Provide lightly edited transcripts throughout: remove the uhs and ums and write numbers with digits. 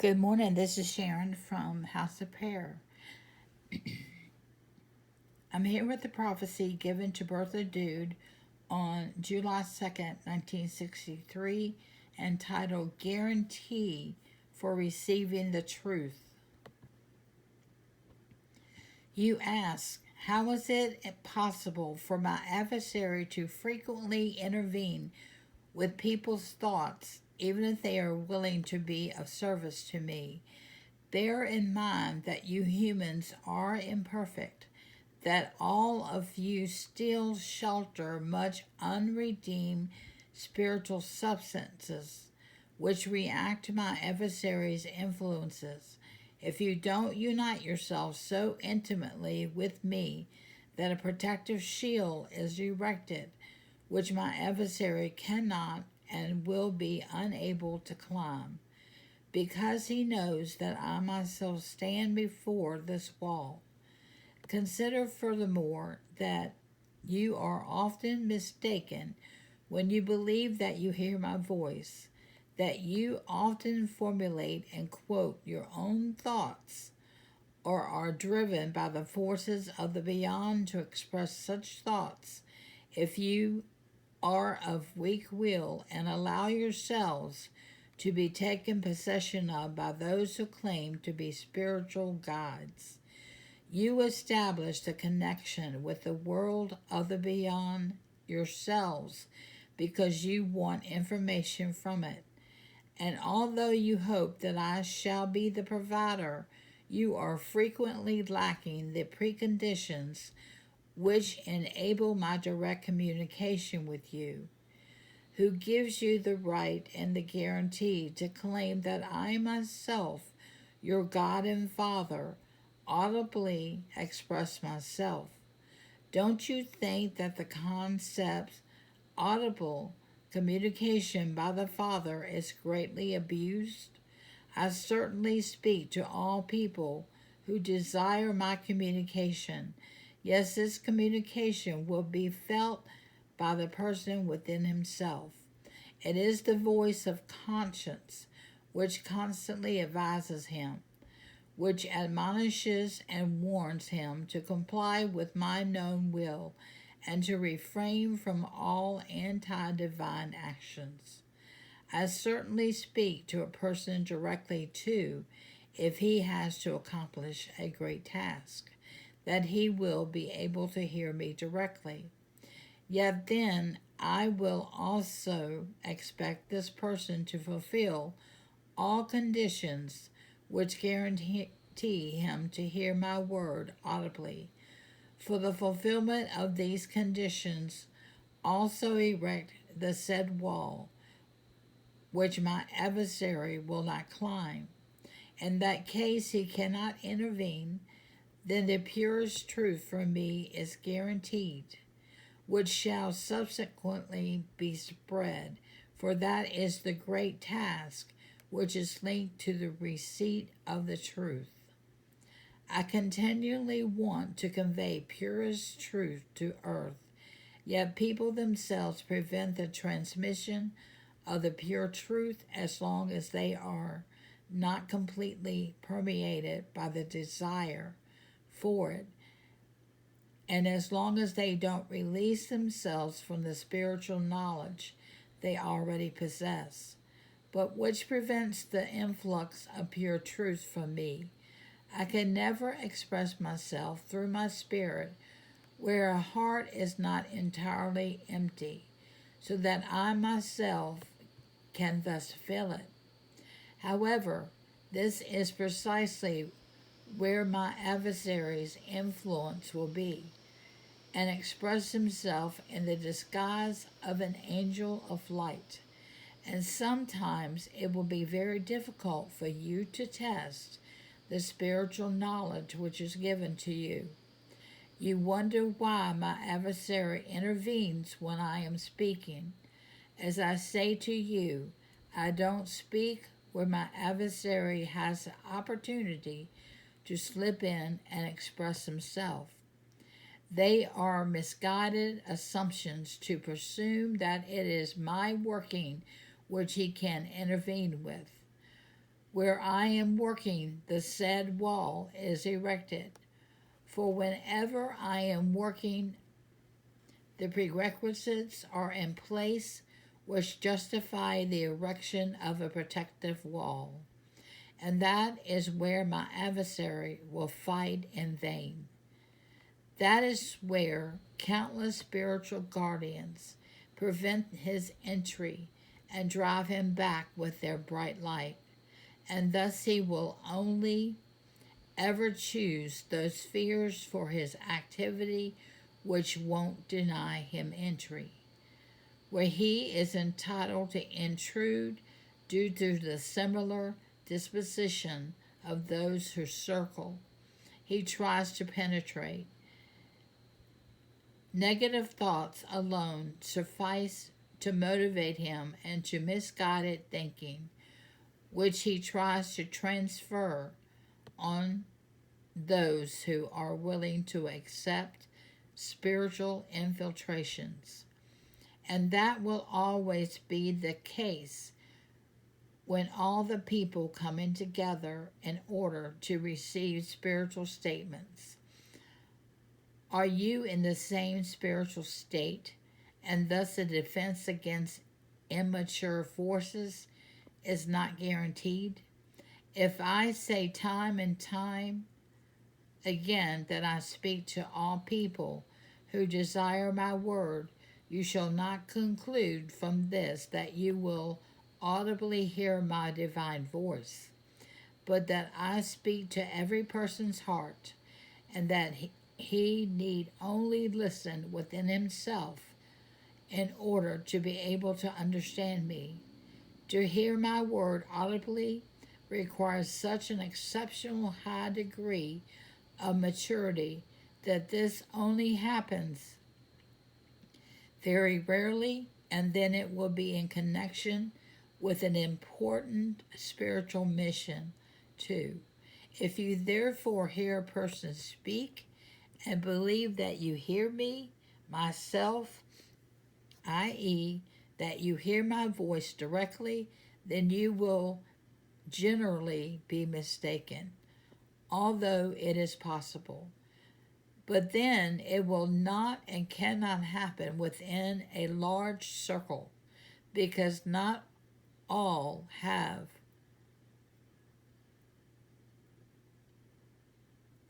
Good morning. This is Sharon from House of Prayer. I'm here with the prophecy given to Bertha Dudde on July 2nd, 1963, entitled Guarantee for Receiving the Truth. You ask, how is it possible for my adversary to frequently intervene with people's thoughts, even if they are willing to be of service to me? Bear in mind that you humans are imperfect, that all of you still shelter much unredeemed spiritual substances which react to my adversary's influences. If you don't unite yourselves so intimately with me that a protective shield is erected, which my adversary cannot and will be unable to climb, because he knows that I myself stand before this wall. Consider furthermore that you are often mistaken when you believe that you hear my voice, that you often formulate and quote your own thoughts, or are driven by the forces of the beyond to express such thoughts. If you are of weak will and allow yourselves to be taken possession of by those who claim to be spiritual guides, you establish a connection with the world of the beyond yourselves because you want information from it. And although you hope that I shall be the provider, you are frequently lacking the preconditions which enable my direct communication with you. Who gives you the right and the guarantee to claim that I myself, your God and Father, audibly express myself? Don't you think that the concept audible communication by the Father is greatly abused? I certainly speak to all people who desire my communication. Yes, this communication will be felt by the person within himself. It is the voice of conscience which constantly advises him, which admonishes and warns him to comply with my known will and to refrain from all anti divine actions. I certainly speak to a person directly too if he has to accomplish a great task, that he will be able to hear me directly. Yet then I will also expect this person to fulfill all conditions which guarantee him to hear my word audibly. For the fulfillment of these conditions, also erect the said wall, which my adversary will not climb. In that case, he cannot intervene, then the purest truth from me is guaranteed, which shall subsequently be spread, for that is the great task which is linked to the receipt of the truth. I continually want to convey purest truth to earth, yet people themselves prevent the transmission of the pure truth as long as they are not completely permeated by the desire for it, and as long as they don't release themselves from the spiritual knowledge they already possess, but which prevents the influx of pure truth from me. I can never express myself through my spirit where a heart is not entirely empty, so that I myself can thus fill it. However, this is precisely where my adversary's influence will be, and express himself in the disguise of an angel of light. And sometimes it will be very difficult for you to test the spiritual knowledge which is given to you. You wonder why my adversary intervenes when I am speaking. As I say to you, I don't speak where my adversary has the opportunity to slip in and express himself. They are misguided assumptions to presume that it is my working which he can intervene with. Where I am working, the said wall is erected. For whenever I am working, the prerequisites are in place which justify the erection of a protective wall. And that is where my adversary will fight in vain. That is where countless spiritual guardians prevent his entry and drive him back with their bright light. And thus he will only ever choose those spheres for his activity which won't deny him entry. Where he is entitled to intrude due to the similar disposition of those who circle, he tries to penetrate. Negative thoughts alone suffice to motivate him into misguided thinking, which he tries to transfer on those who are willing to accept spiritual infiltrations. And that will always be the case when all the people come in together in order to receive spiritual statements. Are you in the same spiritual state, and thus the defense against immature forces is not guaranteed? If I say time and time again that I speak to all people who desire my word, you shall not conclude from this that you will audibly hear my divine voice, but that I speak to every person's heart, and that he need only listen within himself in order to be able to understand me. To hear my word audibly requires such an exceptional high degree of maturity that this only happens very rarely, and then it will be in connection with an important spiritual mission too. If you therefore hear a person speak and believe that you hear me, myself, i.e., that you hear my voice directly, then you will generally be mistaken, although it is possible. But then it will not and cannot happen within a large circle, because not all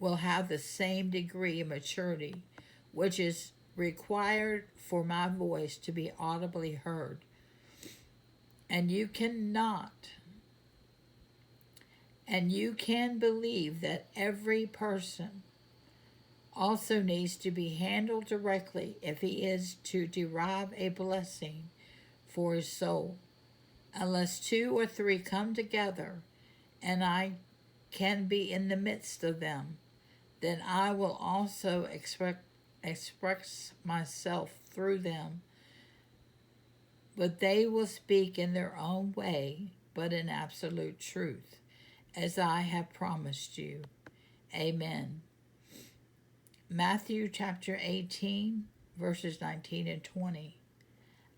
will have the same degree of maturity which is required for my voice to be audibly heard. And you can believe that every person also needs to be handled directly if he is to derive a blessing for his soul. Unless two or three come together and I can be in the midst of them, then I will also express myself through them. But they will speak in their own way, but in absolute truth, as I have promised you. Amen. Matthew chapter 18, verses 19 and 20.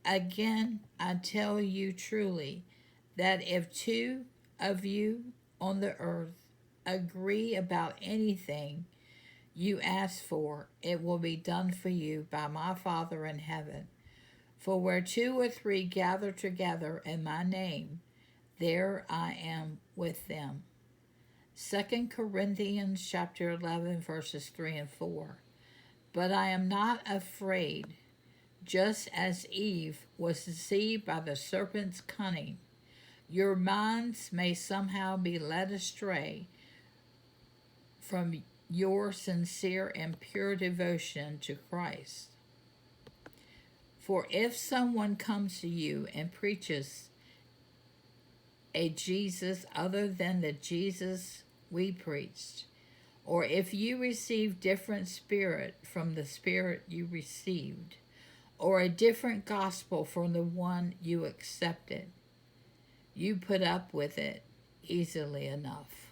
Again, I tell you truly that if two of you on the earth agree about anything you ask for, it will be done for you by my Father in heaven. For where two or three gather together in my name, there I am with them. 2 Corinthians chapter 11, verses 3 and 4. But I am not afraid, just as Eve was deceived by the serpent's cunning. Your minds may somehow be led astray from your sincere and pure devotion to Christ. For if someone comes to you and preaches a Jesus other than the Jesus we preached, or if you receive different spirit from the spirit you received, or a different gospel from the one you accepted, you put up with it easily enough.